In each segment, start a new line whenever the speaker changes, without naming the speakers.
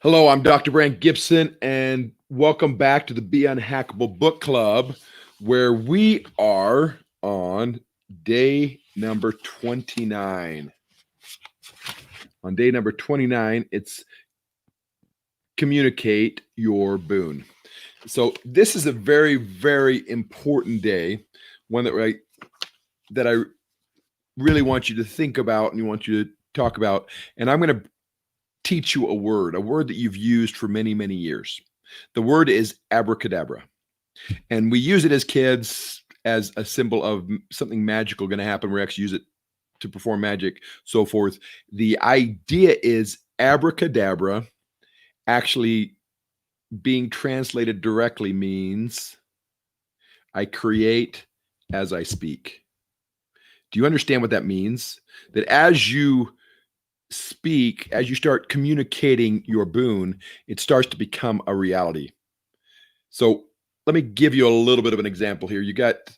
Hello, I'm Dr. Brand Gibson, and welcome back to the Be Unhackable Book Club, where we are on day number 29. On day number 29, it's communicate your boon. So this is a very, very important day, one that I really want you to think about and you want you to talk about. And I'm going to teach you a word that you've used for many, many years. The word is abracadabra. And we use it as kids as a symbol of something magical going to happen. We actually use it to perform magic, so forth. The idea is abracadabra actually being translated directly means I create as I speak. Do you understand what that means? That as you speak, as you start communicating your boon, it starts to become a reality. So let me give you a little bit of an example here. You got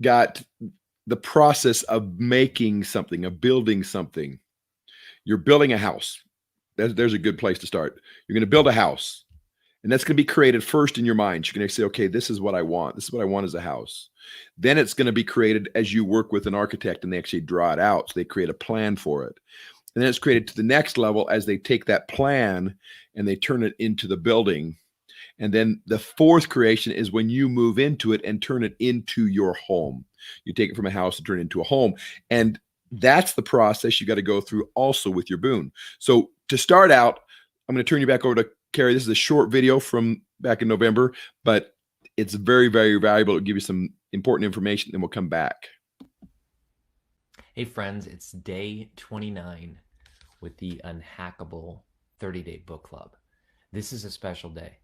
the process of making something, of building something. You're building a house. There's a good place to start. You're going to build a house, and that's going to be created first in your mind. You're going to say, okay, this is what I want. This is what I want as a house. Then it's going to be created as you work with an architect and they actually draw it out. So they create a plan for it. And then it's created to the next level as they take that plan and they turn it into the building. And then the fourth creation is when you move into it and turn it into your home. You take it from a house and turn it into a home. And that's the process you got to go through also with your boon. So to start out, I'm going to turn you back over to Carrie. This is a short video from back in November, but it's very, very valuable. It'll give you some important information, then we'll come back.
Hey friends, it's day 29 with the Unhackable 30-day book club. This is a special day.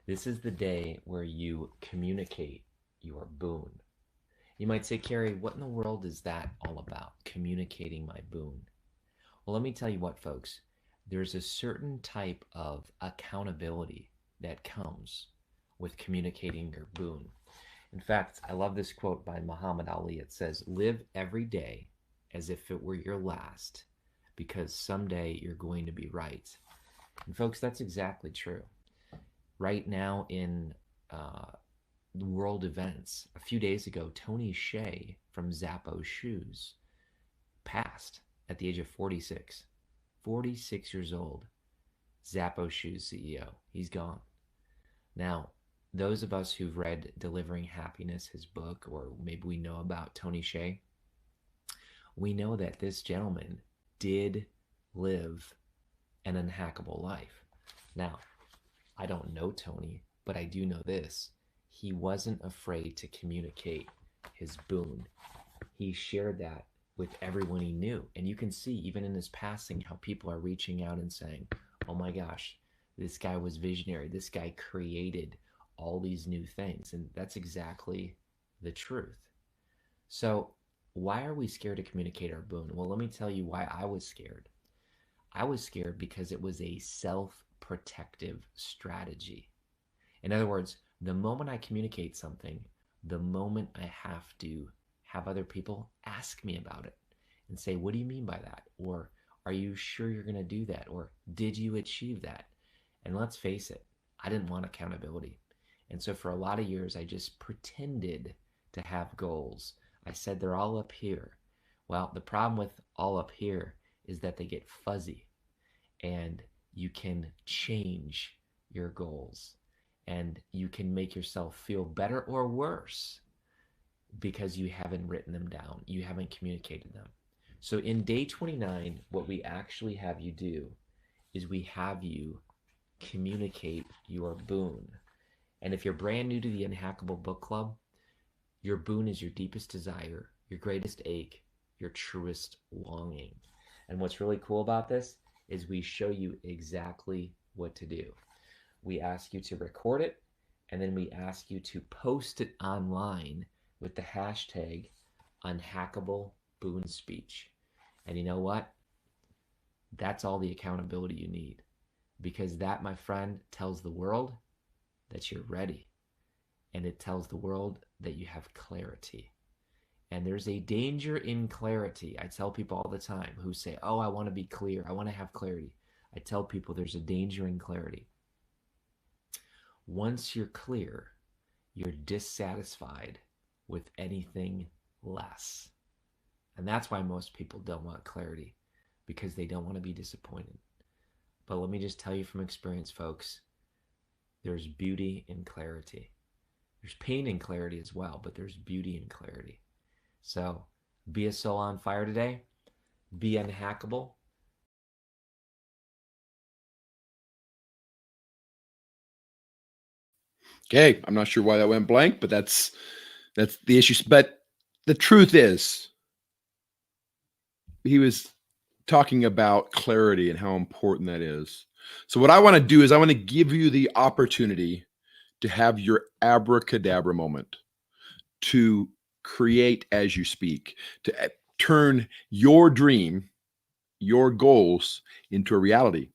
This is the day where you communicate your boon. You might say, Carrie, what in the world is that all about? Communicating my boon. Well, let me tell you what, folks. There's a certain type of accountability that comes with communicating your boon. In fact, I love this quote by Muhammad Ali. It says, live every day as if it were your last, because someday you're going to be right. And folks, that's exactly true. Right now in world events, a few days ago, Tony Hsieh from Zappos Shoes passed at the age of 46. 46 years old. Zappos Shoes CEO. He's gone. Now, those of us who've read Delivering Happiness, his book, or maybe we know about Tony Hsieh, we know that this gentleman did live an unhackable life. Now, I don't know Tony, but I do know this. He wasn't afraid to communicate his boon. He shared that with everyone he knew. And you can see, even in his passing, how people are reaching out and saying, oh my gosh, this guy was visionary. This guy created all these new things. And that's exactly the truth. So why are we scared to communicate our boon? Well, let me tell you why I was scared. I was scared because it was a self-protective strategy. In other words, the moment I communicate something, the moment I have to have other people ask me about it and say, what do you mean by that? Or are you sure you're going to do that? Or did you achieve that? And let's face it, I didn't want accountability. And so for a lot of years, I just pretended to have goals. I said they're all up here. Well, the problem with all up here is that they get fuzzy and you can change your goals and you can make yourself feel better or worse because you haven't written them down. You haven't communicated them. So in day 29, what we actually have you do is we have you communicate your boon. And if you're brand new to the Unhackable Book Club, your boon is your deepest desire, your greatest ache, your truest longing. And what's really cool about this is we show you exactly what to do. We ask you to record it, and then we ask you to post it online with the hashtag Unhackable Boon Speech. And you know what? That's all the accountability you need. Because that, my friend, tells the world that you're ready. And it tells the world that you have clarity. And there's a danger in clarity. I tell people all the time who say, oh, I want to be clear. I want to have clarity. I tell people there's a danger in clarity. Once you're clear, you're dissatisfied with anything less. And that's why most people don't want clarity, because they don't want to be disappointed. But let me just tell you from experience, folks, there's beauty in clarity. There's pain in clarity as well, but there's beauty in clarity. So be a soul on fire today. Be unhackable.
Okay, I'm not sure why that went blank, but that's the issue. But the truth is, he was talking about clarity and how important that is. So what I want to do is I want to give you the opportunity to have your abracadabra moment, to create as you speak, to turn your dream, your goals into a reality,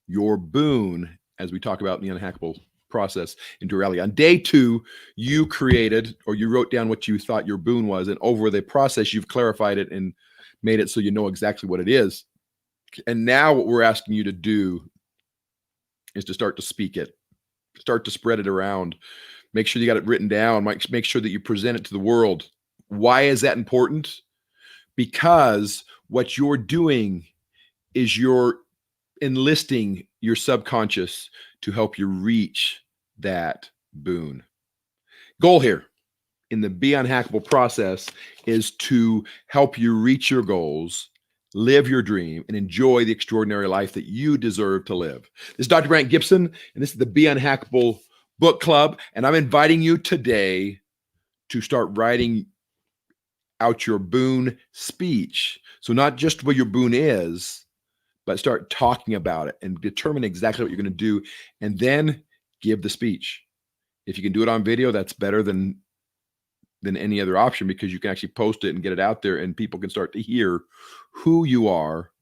your boon, as we talk about in the Unhackable process, into reality. On day 2, you created, or you wrote down what you thought your boon was, and over the process, you've clarified it and made it so you know exactly what it is. And now what we're asking you to do is to start to speak it, start to spread it around. Make sure you got it written down. Make sure that you present it to the world. Why is that important? Because what you're doing is you're enlisting your subconscious to help you reach that boon. Goal here in the Be Unhackable process is to help you reach your goals, live your dream, and enjoy the extraordinary life that you deserve to live. This is Dr. Brant Gibson, and this is the Be Unhackable Book Club, and I'm inviting you today to start writing out your boon speech. So not just what your boon is, but start talking about it and determine exactly what you're going to do, and then give the speech. If you can do it on video, that's better than any other option, because you can actually post it and get it out there, and people can start to hear who you are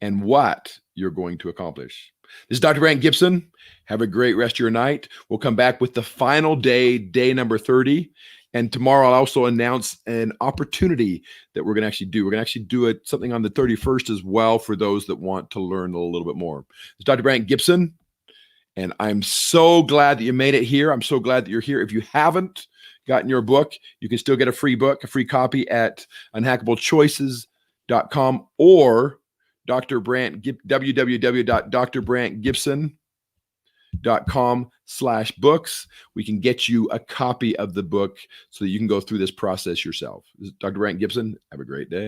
and what you're going to accomplish. This is Dr. Brant Gibson. Have a great rest of your night. We'll come back with the final day, day number 30. And tomorrow I'll also announce an opportunity that we're going to actually do. We're going to actually do it something on the 31st as well for those that want to learn a little bit more. It's Dr. Brant Gibson, and I'm so glad that you made it here. I'm so glad that you're here. If you haven't gotten your book, you can still get a free book, a free copy at unhackablechoices.com or Dr. Brant, www.drbrantgibson.com/books. We can get you a copy of the book so that you can go through this process yourself. This is Dr. Brant Gibson. Have a great day.